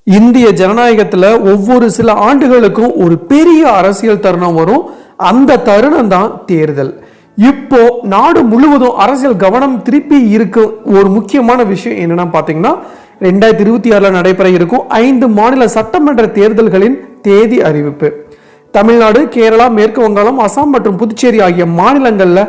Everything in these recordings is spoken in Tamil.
இந்திய ஜனநாயகத்துல ஒவ்வொரு சில ஆண்டுகளுக்கும் ஒரு பெரிய அரசியல் தருணம் வரும். அந்த தருணம் தான் தேர்தல். இப்போ நாடு முழுவதும் அரசியல் கவனம் திருப்பி இருக்கும் ஒரு முக்கியமான விஷயம் என்னன்னா பாத்தீங்கன்னா 2026 நடைபெற இருக்கும் 5 மாநில சட்டமன்ற தேர்தல்களின் தேதி அறிவிப்பு. தமிழ்நாடு, கேரளா, மேற்கு வங்காளம், அசாம் மற்றும் புதுச்சேரி ஆகிய மாநிலங்கள்ல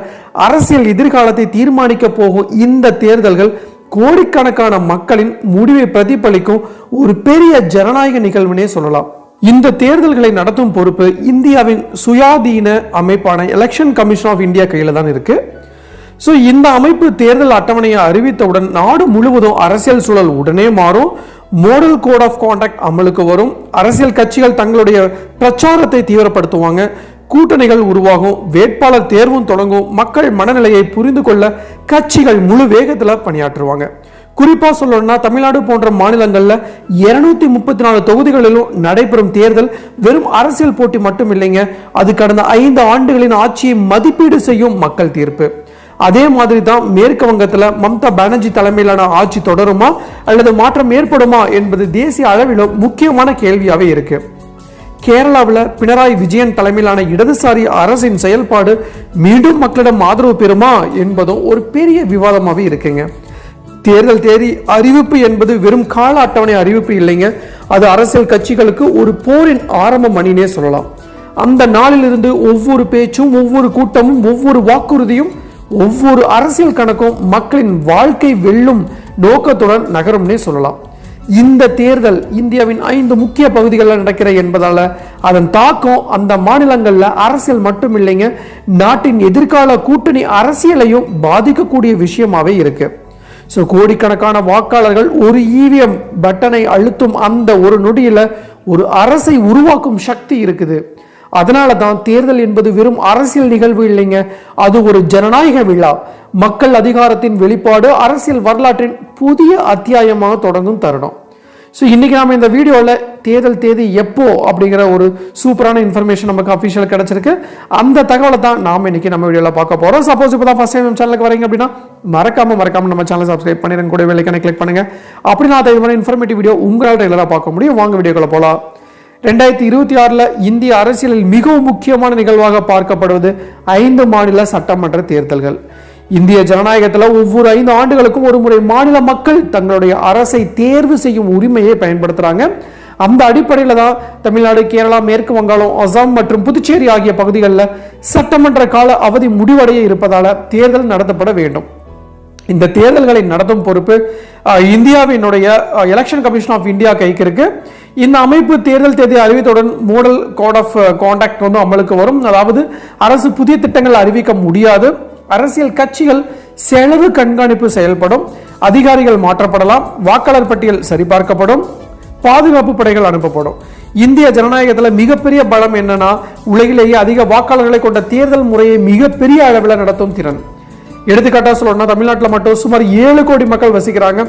அரசியல் எதிர்காலத்தை தீர்மானிக்க போகும் இந்த தேர்தல்கள் கோடிக்கணக்கான மக்களின் முடிவை பிரதிபலிக்கும் ஒரு பெரிய ஜனநாயக நிகழ்வுனே சொல்லலாம். இந்த தேர்தல்களை நடத்தும் பொறுப்பு இந்தியாவின் சுயாதீன அமைப்பான எலெக்ஷன் கமிஷன் ஆஃப் இந்தியா கையில தான் இருக்கு. ஸோ இந்த அமைப்பு தேர்தல் அட்டவணையை அறிவித்தவுடன் நாடு முழுவதும் அரசியல் சூழல் உடனே மாறும். மாடல் கோட் ஆஃப் கான்டாக்ட் அமலுக்கு வரும். அரசியல் கட்சிகள் தங்களுடைய பிரச்சாரத்தை தீவிரப்படுத்துவாங்க. கூட்டணிகள் உருவாகும். வேட்பாளர் தேர்வும் தொடங்கும். மக்கள் மனநிலையை புரிந்து கொள்ள கட்சிகள் முழு வேகத்தில் பணியாற்றுவாங்க. குறிப்பா சொல்லணும்னா தமிழ்நாடு போன்ற மாநிலங்கள்ல 234 தொகுதிகளிலும் நடைபெறும் தேர்தல் வெறும் அரசியல் போட்டி மட்டும் இல்லைங்க, அது கடந்த 5 ஆண்டுகளின் ஆட்சியை மதிப்பீடு செய்யும் மக்கள் தீர்ப்பு. அதே மாதிரி தான் மேற்கு வங்கத்தில் மம்தா பானர்ஜி தலைமையிலான ஆட்சி தொடருமா அல்லது மாற்றம் ஏற்படுமா என்பது தேசிய அளவிலும் முக்கியமான கேள்வியாகவே இருக்கு. கேரளாவில் பினராயி விஜயன் தலைமையிலான இடதுசாரி அரசின் செயல்பாடு மீண்டும் மக்களிடம் ஆதரவு பெறுமா என்பதும் ஒரு பெரிய விவாதமாகவே இருக்குங்க. தேர்தல் தேதி அறிவிப்பு என்பது வெறும் கால அட்டவணை அறிவிப்பு இல்லைங்க, அது அரசியல் கட்சிகளுக்கு ஒரு போரின் ஆரம்ப மணினே சொல்லலாம். அந்த நாளிலிருந்து ஒவ்வொரு பேச்சும், ஒவ்வொரு கூட்டமும், ஒவ்வொரு வாக்குறுதியும், ஒவ்வொரு அரசியல் கணக்கும் மக்களின் வாழ்க்கை வெல்லும் நோக்கத்துடன் நகரும்னே சொல்லலாம். இந்த தேர்தல் இந்தியாவின் 5 முக்கிய பகுதிகளில் நடக்கிற என்பதால அதன் தாக்கம் அந்த மாநிலங்கள்ல அரசியல் மட்டும் இல்லைங்க, நாட்டின் எதிர்கால கூட்டணி அரசியலையும் பாதிக்கக்கூடிய விஷயமாவே இருக்கு. ஸோ கோடிக்கணக்கான வாக்காளர்கள் ஒரு இவிஎம் பட்டனை அழுத்தும் அந்த ஒரு நொடியில ஒரு அரசை உருவாக்கும் சக்தி இருக்குது. அதனால தான் தேர்தல் என்பது வெறும் அரசியல் நிகழ்வு இல்லைங்க, அது ஒரு ஜனநாயக விழா. மக்கள் அதிகாரத்தின் வெளிப்பாடு, அரசியல் வரலாற்றின் புதிய அத்தியாயமாக தொடங்கும் தருணம். ஸோ இன்னைக்கு நாம இந்த வீடியோவில் தேர்தல் தேதி எப்போ அப்படிங்கிற ஒரு சூப்பரான இன்ஃபர்மேஷன் நமக்கு அஃபிஷியல் கிடைச்சிருக்கு. அந்த தகவலை தான் நாம இன்னைக்கு நம்ம வீடியோவில் பார்க்க போறோம். சப்போஸ் இப்போ தான் ஃபர்ஸ்ட் டைம் நம்ம சேனலுக்கு வரீங்க அப்படின்னா மறக்காம நம்ம சேனலை சப்ஸ்கிரைப் பண்ணிடுங்க, கூட வெள்ளைக்கான கிளிக் பண்ணுங்க. அப்படி நான் அதை இன்ஃபர்மேட்டிவ் வீடியோ உங்களால் ரெகுலராக பார்க்க முடியும். வாங்க வீடியோக்குள்ள போலாம். 2026 இந்திய அரசியலில் மிகவும் முக்கியமான நிகழ்வாக பார்க்கப்படுவது 5 மாநில சட்டமன்ற தேர்தல்கள். இந்திய ஜனநாயகத்தில் ஒவ்வொரு 5 ஆண்டுகளுக்கும் ஒரு முறை மாநில மக்கள் தங்களுடைய அரசை தேர்வு செய்யும் உரிமையை பயன்படுத்துறாங்க. அந்த அடிப்படையில் தான் தமிழ்நாடு, கேரளா, மேற்கு வங்காளம், அசாம் மற்றும் புதுச்சேரி ஆகிய பகுதிகளில் சட்டமன்ற கால அவதி முடிவடைய இருப்பதால தேர்தல் நடத்தப்பட வேண்டும். இந்த தேர்தல்களை நடத்தும் பொறுப்பு இந்தியாவினுடைய எலெக்ஷன் கமிஷன் ஆஃப் இந்தியா கைக்கு இருக்கு. இந்த அமைப்பு தேர்தல் தேதி அறிவித்தவுடன் மாடல் கோட் ஆஃப் கான்டாக்ட் அமலுக்கு வரும். அதாவது அரசு புதிய திட்டங்கள் அறிவிக்க முடியாது. அரசியல் கட்சிகள் செலவு கண்காணிப்பு செயல்படும். அதிகாரிகள் மாற்றப்படலாம். வாக்காளர் பட்டியல் சரிபார்க்கப்படும். பாதுகாப்பு படைகள் அனுப்பப்படும். இந்திய ஜனநாயகத்தில் மிகப்பெரிய பலம் என்னன்னா உலகிலேயே அதிக வாக்காளர்களை கொண்ட தேர்தல் முறையை மிகப்பெரிய அளவில் நடத்தும் திறன். எடுத்துக்காட்டா சொல்லணும்னா தமிழ்நாட்டில் மட்டும் சுமார் 7 கோடி மக்கள் வசிக்கிறாங்க.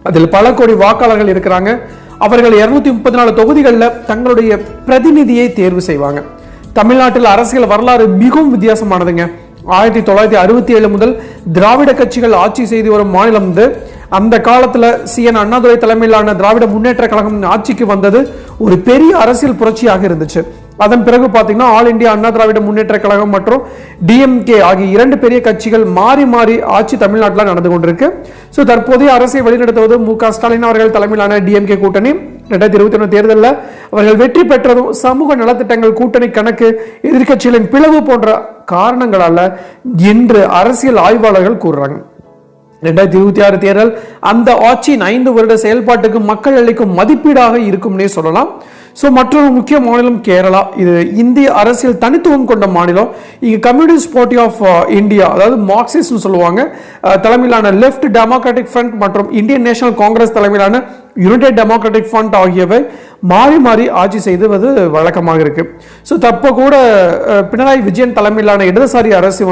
அதில் பல கோடி வாக்காளர்கள் இருக்கிறாங்க. அவர்கள் 234 தொகுதிகளில் தங்களுடைய பிரதிநிதியை தேர்வு செய்வாங்க. தமிழ்நாட்டில் அரசியல் வரலாறு மிகவும் வித்தியாசமானதுங்க. 1967 முதல் திராவிட கட்சிகள் ஆட்சி செய்து வரும் மாநிலம் இது. அந்த காலத்துல CN அண்ணாதுரை தலைமையிலான திராவிட முன்னேற்ற கழகம் ஆட்சிக்கு வந்தது ஒரு பெரிய அரசியல் புரட்சியாக இருந்துச்சு. அதன் பிறகு பாத்தீங்கன்னா ஆல் இந்தியா அண்ணா திராவிட முன்னேற்ற கழகம் மற்றும் DMK ஆகிய 2 பெரிய கட்சிகள் மாறி மாறி ஆட்சி தமிழ்நாட்டில் நடந்து கொண்டிருக்கு. ஸோ தற்போதைய அரசை வழிநடத்துவது MK ஸ்டாலின் அவர்கள் தலைமையிலான DMK கூட்டணி. 2021 தேர்தலில் அவர்கள் வெற்றி பெற்றதும் சமூக நலத்திட்டங்கள், கூட்டணி கணக்கு, எதிர்கட்சிகளின் பிளவு போன்ற காரணங்களால என்று அரசியல் ஆய்வாளர்கள் கூறுறாங்க. 2026 தேர்தல் அந்த ஆட்சியின் 5 வருட செயல்பாட்டுக்கு மக்கள் அளிக்கும் மதிப்பீடாக இருக்கும்னே சொல்லலாம். ஸோ மற்றொரு முக்கிய மாநிலம் கேரளா. இது இந்திய அரசியல் தனித்துவம் கொண்ட மாநிலம். இங்கே கம்யூனிஸ்ட் பார்ட்டி ஆஃப் இந்தியா, அதாவது மார்க்சிஸ்ட் சொல்லுவாங்க, தலைமையிலான லெஃப்ட் டெமோக்ராட்டிக் ஃப்ரண்ட் மற்றும் இந்தியன் நேஷனல் காங்கிரஸ் தலைமையிலான யுனைடெட் டெமோக்ராட்டிக் ஃப்ரண்ட் ஆகியவை மாறி மாறி ஆட்சி செய்வது வழக்கமாக இருக்கு. ஸோ தப்போ கூட பினராயி விஜயன் தலைமையிலான இடதுசாரி அரசு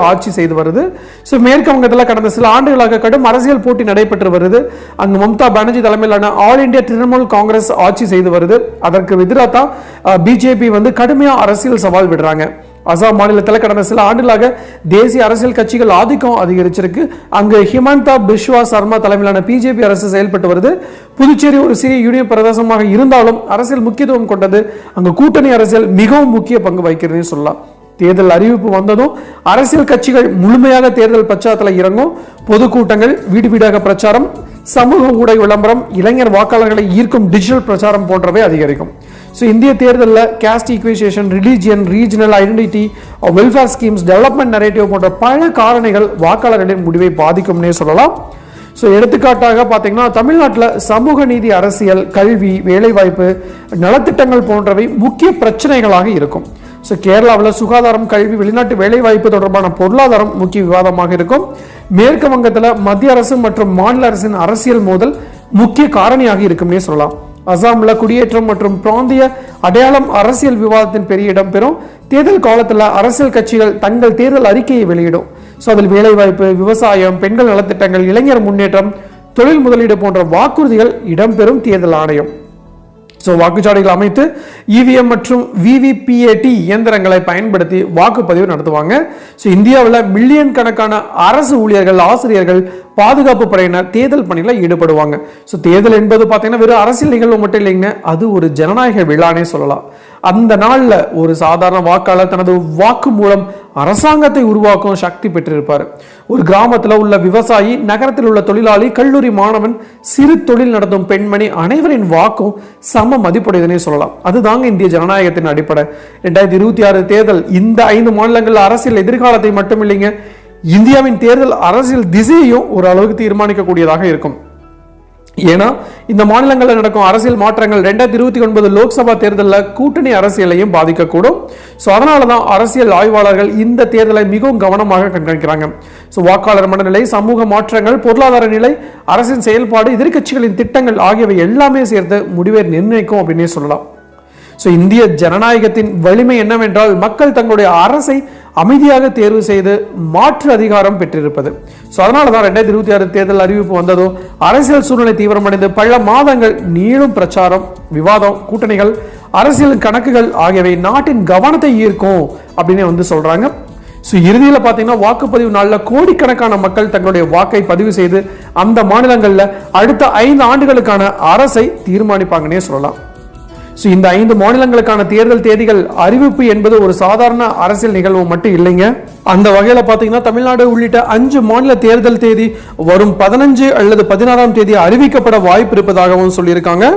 ஆட்சி செய்து வருது. ஸோ மேற்கு வங்கத்தில் கடந்த சில ஆண்டுகளாக கடும் அரசியல் போட்டி நடைபெற்று வருது. அங்கு மம்தா பானர்ஜி தலைமையிலான ஆல் இந்தியா திரிணாமுல் காங்கிரஸ் ஆட்சி செய்து வருது. அதற்கு எதிராக தான் பிஜேபி கடுமையா அரசியல் சவால் விடுறாங்க. அசாம் மாநிலத்தில் கடந்த சில ஆண்டுகளாக தேசிய அரசியல் கட்சிகள் ஆதிக்கம் அதிகரிச்சிருக்கு. அங்கு ஹிமந்தா பிஸ்வா சர்மா தலைமையிலான பிஜேபி அரசு செயல்பட்டு வருது. புதுச்சேரி ஒரு சிறிய யூனியன் பிரதேசமாக இருந்தாலும் அரசியல் முக்கியத்துவம் கொண்டது. அங்கு கூட்டணி அரசியல் மிகவும் முக்கிய பங்கு வகிக்கிறதுன்னு சொல்லலாம். தேர்தல் அறிவிப்பு வந்ததும் அரசியல் கட்சிகள் முழுமையாக தேர்தல் பிரச்சாரத்தில் இறங்கும். பொதுக்கூட்டங்கள், வீடு வீடாக பிரச்சாரம், சமூக ஊடக விளம்பரம், இளைஞர் வாக்காளர்களை ஈர்க்கும் டிஜிட்டல் பிரச்சாரம் போன்றவை அதிகரிக்கும். இந்திய தேர்தலில் caste equation, religion, regional identity, welfare schemes, development narrative போன்ற பல காரணிகள் வாக்காளர்களின் முடிவை பாதிக்கும்னே சொல்லலாம். எடுத்துக்காட்டாக பார்த்தீங்கன்னா தமிழ்நாட்டில் சமூக நீதி, அரசியல், கல்வி, வேலைவாய்ப்பு, நலத்திட்டங்கள் போன்றவை முக்கிய பிரச்சனைகளாக இருக்கும். கேரளாவில் சுகாதாரம், கல்வி, வெளிநாட்டு வேலைவாய்ப்பு தொடர்பான பொருளாதாரம் முக்கிய விவாதமாக இருக்கும். மேற்கு வங்கத்தில் மத்திய அரசு மற்றும் மாநில அரசின் அரசியல் மோதல் முக்கிய காரணியாக இருக்கும்னே சொல்லலாம். அசாம்ல குடியேற்றம் மற்றும் பிராந்திய அடையாளம் அரசியல் விவாதத்தின் பெரிய இடம் பெறும். தேர்தல் காலத்தில் அரசியல் கட்சிகள் தங்கள் தேர்தல் அறிக்கையை வெளியிடும். அதில் வேலைவாய்ப்பு, விவசாயம், பெண்கள் நலத்திட்டங்கள், இளைஞர் முன்னேற்றம், தொழில் முதலீடு போன்ற வாக்குறுதிகள் இடம்பெறும் தேர்தல் ஆணையம். வாக்குச்சாவடிகள் அமைத்து இவிஎம் மற்றும் விவிபிஏடி இயந்திரங்களை பயன்படுத்தி வாக்குப்பதிவு நடத்துவாங்க. இந்தியாவில் மில்லியன் கணக்கான அரசு ஊழியர்கள், ஆசிரியர்கள், பாதுகாப்பு படையினர் தேர்தல் பணியில் ஈடுபடுவாங்க. தேர்தல் என்பது பார்த்தீங்கன்னா வெறும் அரசியல் நிகழ்வு மட்டும் இல்லைங்க, அது ஒரு ஜனநாயக விழானே சொல்லலாம். அந்த நாள்ல ஒரு சாதாரண வாக்காளர் தனது வாக்கு மூலம் அரசாங்கத்தை உருவாக்கும் சக்தி பெற்றிருப்பார். ஒரு கிராமத்தில் உள்ள விவசாயி, நகரத்தில் உள்ள தொழிலாளி, கல்லூரி மாணவன், சிறு தொழில் நடத்தும் பெண்மணி அனைவரின் வாக்கும் சம மதிப்புடையதுன்னே சொல்லலாம். அதுதாங்க இந்திய ஜனநாயகத்தின் அடிப்படை. 2026 தேர்தல் இந்த 5 மாநிலங்கள் அரசியல் எதிர்காலத்தை மட்டும் இல்லைங்க, இந்தியாவின் தேர்தல் அரசியல் திசையையும் ஒரு அளவுக்கு தீர்மானிக்கக்கூடியதாக இருக்கும். ஏன்னா இந்த மாநிலங்களில் நடக்கும் அரசியல் மாற்றங்கள் 2029 லோக்சபா தேர்தலில் கூட்டணி அரசியலையும் பாதிக்கக்கூடும். அதனால தான் அரசியல் ஆய்வாளர்கள் இந்த தேர்தலை மிகவும் கவனமாக கண்காணிக்கிறாங்க. வாக்காளர் மனநிலை, சமூக மாற்றங்கள், பொருளாதார நிலை, அரசின் செயல்பாடு, எதிர்க்கட்சிகளின் திட்டங்கள் ஆகியவை எல்லாமே சேர்த்து முடிவை நிர்ணயிக்கும் அப்படின்னே சொல்லலாம். இந்திய ஜனநாயகத்தின் வலிமை என்னவென்றால் மக்கள் தங்களுடைய அரசை அமைதியாக தேர்வு செய்து மாற்று அதிகாரம் பெற்றிருப்பது. அதனால தான் 2026 தேர்தல் அறிவிப்பு வந்ததோ அரசியல் சூழ்நிலை தீவிரமடைந்து பல மாதங்கள் நீளும் பிரச்சாரம், விவாதம், கூட்டணிகள், அரசியல் கணக்குகள் ஆகியவை நாட்டின் கவனத்தை ஈர்க்கும் அப்படின்னு சொல்றாங்க. இறுதியில் பார்த்தீங்கன்னா வாக்குப்பதிவு நாளில் கோடிக்கணக்கான மக்கள் தங்களுடைய வாக்கை பதிவு செய்து அந்த மாநிலங்களில் அடுத்த 5 ஆண்டுகளுக்கான அரசை தீர்மானிப்பாங்கன்னே சொல்லலாம். இந்த 5 மாநிலங்களுக்கான தேர்தல் தேதிகள் அறிவிப்பு என்பது ஒரு சாதாரண அரசியல் நிகழ்வு மட்டும் இல்லைங்க. அந்த வகையில் பார்த்தீங்கன்னா தமிழ்நாடு உள்ளிட்ட 5 மாநில தேர்தல் தேதி வரும் 15 அல்லது 16ஆம் தேதி அறிவிக்கப்பட வாய்ப்பு இருப்பதாகவும் சொல்லியிருக்காங்க.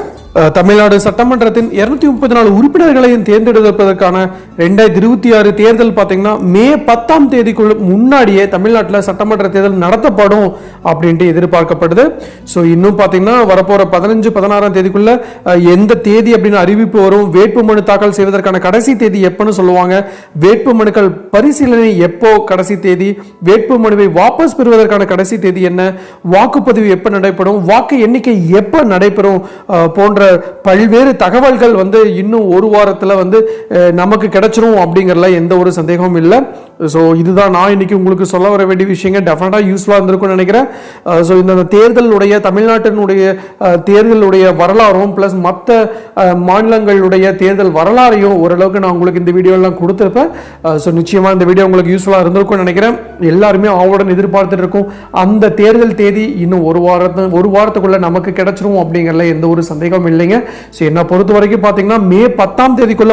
தமிழ்நாடு சட்டமன்றத்தின் 234 உறுப்பினர்களையும் தேர்ந்தெடுப்பதற்கான 2026 தேர்தல் பார்த்தீங்கன்னா மே 10ஆம் தேதிக்குள்ள முன்னாடியே தமிழ்நாட்டில் சட்டமன்ற தேர்தல் நடத்தப்படும் அப்படின்ட்டு எதிர்பார்க்கப்படுது. இன்னும் பார்த்தீங்கன்னா வரப்போற 15, 16ஆம் தேதிக்குள்ள எந்த தேதி அப்படின்னு அறிவிப்பு வரும், வேட்பு மனு தாக்கல் செய்வதற்கான கடைசி தேதி எப்பன்னு சொல்லுவாங்க, வேட்பு மனுக்கள் பரிசீலனை எப்போ கடைசி தேதி, வேட்பு மனுவை வாபஸ் பெறுவதற்கான கடைசி தேதி என்ன, வாக்குப்பதிவு எப்போ நடைபெறும், வாக்கு எண்ணிக்கை எப்போ நடைபெறும் போன்ற பல்வேறு தகவல்கள் இன்னும் ஒரு வாரத்தில் நமக்கு கிடைச்சிரும் அப்படிங்கறதுல எந்த ஒரு சந்தேகமும் இல்லை. இதுதான் நான் இன்னைக்கு உங்களுக்கு சொல்ல வர வேண்டிய விஷயங்கள். டெஃபினட்டா யூஸ்ஃபுல்லா இருந்திருக்கும்னு நினைக்கிறேன். இந்த தேர்தலுடைய தமிழ்நாட்டினுடைய தேர்தலுடைய வரலாறும் பிளஸ் மற்ற மாநிலங்களுடைய தேர்தல் வரலாறையும் ஓரளவுக்கு நான் உங்களுக்கு இந்த வீடியோ எல்லாம் கொடுத்திருப்பேன். நிச்சயமா இந்த வீடியோ உங்களுக்கு யூஸ்ஃபுல்லா இருந்திருக்கும்னு நினைக்கிறேன். எல்லாருமே ஆவலுடன் எதிர்பார்த்துட்டு இருக்கும் அந்த தேர்தல் தேதி இன்னும் ஒரு வாரத்துக்குள்ள நமக்கு கிடைச்சிரும் அப்படிங்கறதுல எந்த ஒரு சந்தேகமும் இல்லைங்க. என்ன பொறுத்த வரைக்கும் பாத்தீங்கன்னா மே 10ஆம் தேதிக்குள்ள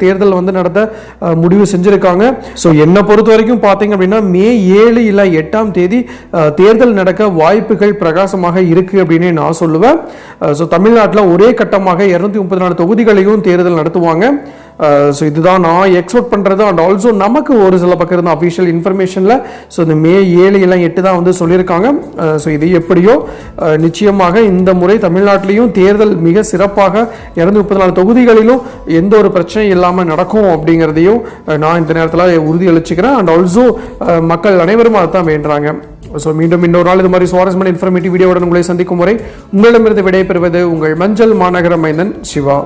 தேர்தல் நடத்த முடிவு செஞ்சிருக்காங்க. என்ன பொறுத்த வரைக்கும் பாத்தீங்க அப்படின்னா மே 7 இல்ல 8ஆம் தேதி தேர்தல் நடக்க வாய்ப்புகள் பிரகாசமாக இருக்கு அப்படின்னு நான் சொல்லுவேன். தமிழ்நாட்டில் ஒரே கட்டமாக 234 தொகுதிகளையும் தேர்தல் நடத்துவாங்க. இதுதான் நான் எக்ஸ்பெக்ட் பண்றது. அண்ட் ஆல்சோ நமக்கு ஒரு சில பக்கம் இருந்த அஃபிஷியல் இன்ஃபர்மேஷன்ல இந்த மே 7 இல்லை 8 தான் சொல்லியிருக்காங்க. இது எப்படியோ நிச்சயமாக இந்த முறை தமிழ்நாட்டிலையும் தேர்தல் மிக சிறப்பாக 234 தொகுதிகளிலும் எந்த ஒரு பிரச்சனையும் இல்லாமல் நடக்கும் அப்படிங்கிறதையும் நான் இந்த நேரத்தில் உறுதியளிச்சுக்கிறேன். அண்ட் ஆல்சோ மக்கள் அனைவரும் அதைத்தான் வேண்டுறாங்க. மீண்டும் இன்னொரு நாள் இது மாதிரி சுவாரஸ்யமான இன்ஃபர்மேட்டிவ் வீடியோவுடன் உங்களை சந்திக்கும் முறை உங்களிடமிருந்து விடைபெறுவது உங்கள் மஞ்சள் மாநகர மைந்தன் சிவா.